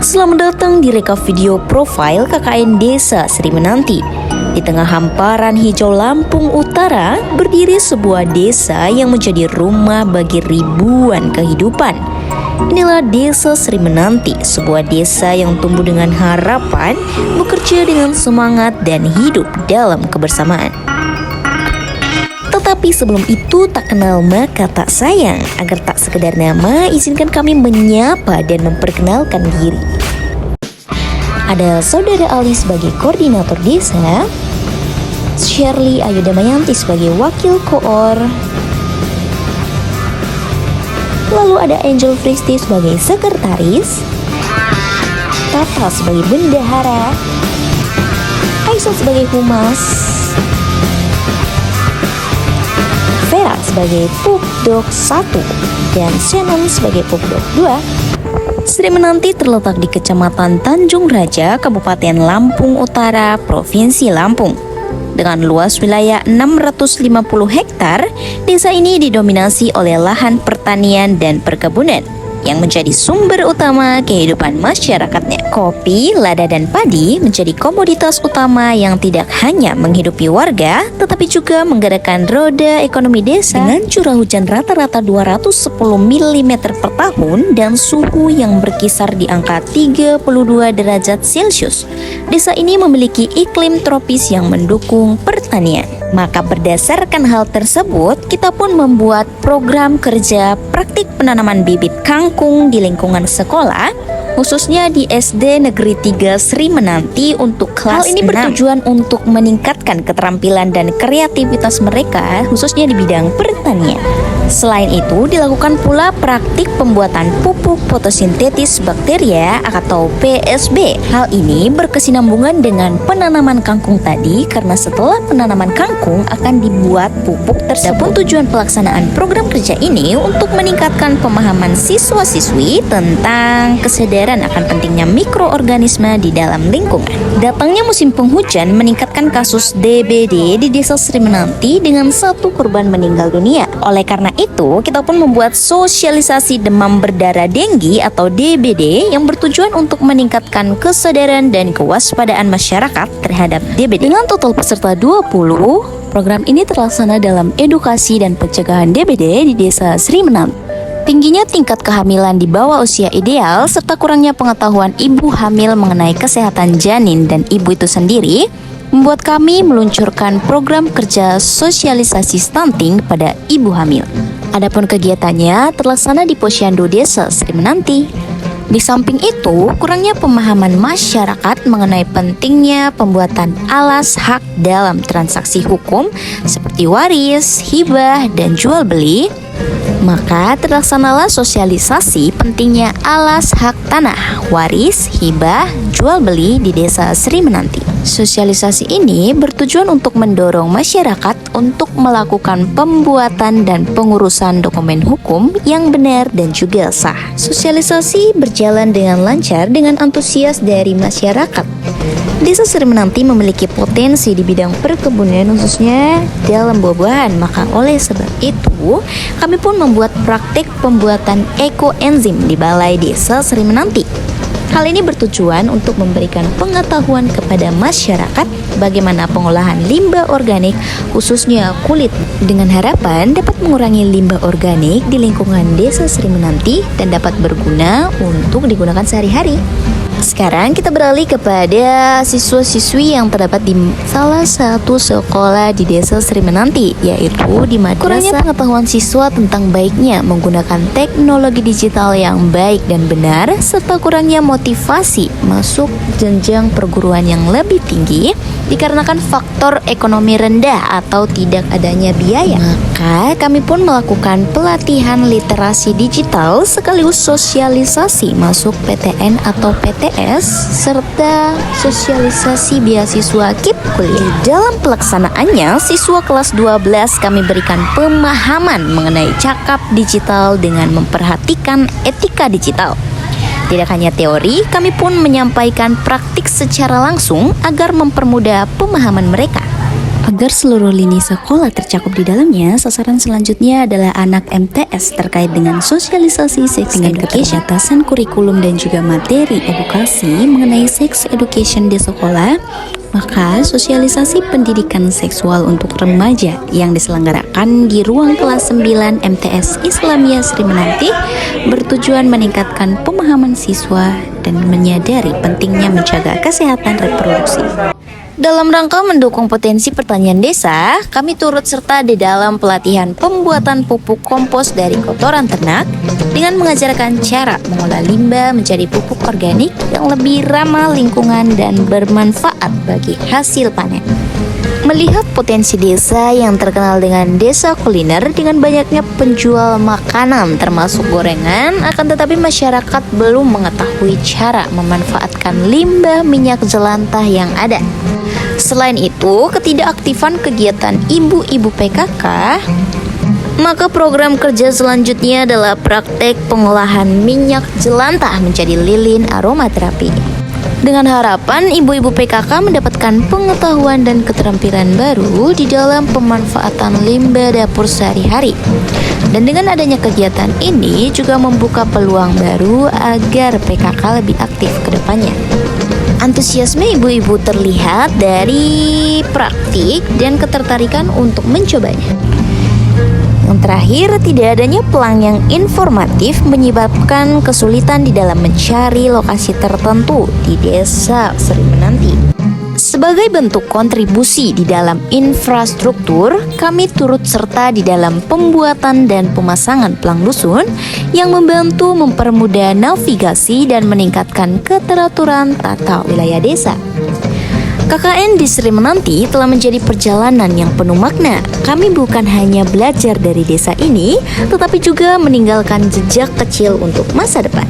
Selamat datang di rekap video profil KKN Desa Sri Menanti. Di tengah hamparan hijau Lampung Utara, berdiri sebuah desa yang menjadi rumah bagi ribuan kehidupan. Inilah Desa Sri Menanti, sebuah desa yang tumbuh dengan harapan, bekerja dengan semangat dan hidup dalam kebersamaan. Tetapi sebelum itu, tak kenal maka tak sayang. Agar tak sekedar nama, izinkan kami menyapa dan memperkenalkan diri. Ada Saudara Ali sebagai koordinator desa, Shirley Ayu Damayanti sebagai wakil koor, lalu ada Angel Fristi sebagai sekretaris, Tata sebagai bendahara, Aisyah sebagai humas, Vera sebagai Pupdok 1 dan Shannon sebagai Pupdok 2. Sri Menanti terletak di Kecamatan Tanjung Raja, Kabupaten Lampung Utara, Provinsi Lampung. Dengan luas wilayah 650 hektar, desa ini didominasi oleh lahan pertanian dan perkebunan yang menjadi sumber utama kehidupan masyarakatnya. Kopi, lada, dan padi menjadi komoditas utama yang tidak hanya menghidupi warga, tetapi juga menggerakkan roda ekonomi desa. Dengan curah hujan rata-rata 210 mm per tahun dan suhu yang berkisar di angka 32 derajat Celcius, desa ini memiliki iklim tropis yang mendukung pertanian. Maka berdasarkan hal tersebut, kita pun membuat program kerja praktik penanaman bibit kangkung di lingkungan sekolah, khususnya di SD Negeri 3 Sri Menanti untuk kelas 6. Hal ini bertujuan untuk meningkatkan keterampilan dan kreativitas mereka, khususnya di bidang pertanian. Selain itu, dilakukan pula praktik pembuatan pupuk fotosintetis bakteria atau PSB. Hal ini berkesinambungan dengan penanaman kangkung tadi, karena setelah penanaman kangkung akan dibuat pupuk tersebut. Adapun tujuan pelaksanaan program kerja ini untuk meningkatkan pemahaman siswa-siswi tentang kesadaran akan pentingnya mikroorganisme di dalam lingkungan. Datangnya musim penghujan meningkatkan kasus DBD di Desa Sri Menanti dengan 1 korban meninggal dunia. Oleh karena itu, kita pun membuat sosialisasi demam berdarah denggi atau DBD yang bertujuan untuk meningkatkan kesadaran dan kewaspadaan masyarakat terhadap DBD. Dengan total peserta 20, program ini terlaksana dalam edukasi dan pencegahan DBD di Desa Sri Menanti. Tingginya tingkat kehamilan di bawah usia ideal serta kurangnya pengetahuan ibu hamil mengenai kesehatan janin dan ibu itu sendiri membuat kami meluncurkan program kerja sosialisasi stunting pada ibu hamil. Adapun kegiatannya terlaksana di Posyandu Desa Sri Menanti. Di samping itu, kurangnya pemahaman masyarakat mengenai pentingnya pembuatan alas hak dalam transaksi hukum seperti waris, hibah, dan jual beli, maka terlaksanalah sosialisasi pentingnya alas hak tanah, waris, hibah, jual beli di Desa Sri Menanti. Sosialisasi ini bertujuan untuk mendorong masyarakat untuk melakukan pembuatan dan pengurusan dokumen hukum yang benar dan juga sah. Sosialisasi berjalan dengan lancar dengan antusias dari masyarakat. Desa Sri Menanti memiliki potensi di bidang perkebunan, khususnya dalam buah-buahan. Maka oleh sebab itu, kami pun membuat praktik pembuatan ekoenzim di Balai Desa Sri Menanti. Hal ini bertujuan untuk memberikan pengetahuan kepada masyarakat bagaimana pengolahan limbah organik, khususnya kulit, dengan harapan dapat mengurangi limbah organik di lingkungan Desa Sri Menanti dan dapat berguna untuk digunakan sehari-hari. Sekarang kita beralih kepada siswa-siswi yang terdapat di salah satu sekolah di Desa Sri Menanti, yaitu di Madrasah. Kurangnya pengetahuan siswa tentang baiknya menggunakan teknologi digital yang baik dan benar, serta kurangnya motivasi masuk jenjang perguruan yang lebih tinggi dikarenakan faktor ekonomi rendah atau tidak adanya biaya. Maka kami pun melakukan pelatihan literasi digital sekaligus sosialisasi masuk PTN atau PTS serta sosialisasi beasiswa KIP kuliah. Dalam pelaksanaannya, siswa kelas 12 kami berikan pemahaman mengenai cakap digital dengan memperhatikan etika digital. Tidak hanya teori, kami pun menyampaikan praktik secara langsung agar mempermudah pemahaman mereka. Agar seluruh lini sekolah tercakup di dalamnya, sasaran selanjutnya adalah anak MTS terkait dengan sosialisasi seks dengan keterbatasan kurikulum dan juga materi edukasi mengenai sex education di sekolah. Maka sosialisasi pendidikan seksual untuk remaja yang diselenggarakan di ruang kelas 9 MTS Islamiyah Sri Menanti bertujuan meningkatkan pemahaman siswa dan menyadari pentingnya menjaga kesehatan reproduksi. Dalam rangka mendukung potensi pertanian desa, kami turut serta di dalam pelatihan pembuatan pupuk kompos dari kotoran ternak dengan mengajarkan cara mengolah limbah menjadi pupuk organik yang lebih ramah lingkungan dan bermanfaat bagi hasil panen. Melihat potensi desa yang terkenal dengan desa kuliner dengan banyaknya penjual makanan termasuk gorengan, akan tetapi masyarakat belum mengetahui cara memanfaatkan limbah minyak jelantah yang ada. Selain itu, ketidakaktifan kegiatan ibu-ibu PKK, maka program kerja selanjutnya adalah praktek pengolahan minyak jelantah menjadi lilin aromaterapi. Dengan harapan ibu-ibu PKK mendapatkan pengetahuan dan keterampilan baru di dalam pemanfaatan limbah dapur sehari-hari. Dan dengan adanya kegiatan ini juga membuka peluang baru agar PKK lebih aktif ke depannya. Antusiasme ibu-ibu terlihat dari praktik dan ketertarikan untuk mencobanya. Yang terakhir, tidak adanya pelang yang informatif menyebabkan kesulitan di dalam mencari lokasi tertentu di desa Sri Menanti. Sebagai bentuk kontribusi di dalam infrastruktur, kami turut serta di dalam pembuatan dan pemasangan pelang dusun yang membantu mempermudah navigasi dan meningkatkan keteraturan tata wilayah desa. KKN di Sri Menanti telah menjadi perjalanan yang penuh makna. Kami bukan hanya belajar dari desa ini, tetapi juga meninggalkan jejak kecil untuk masa depan.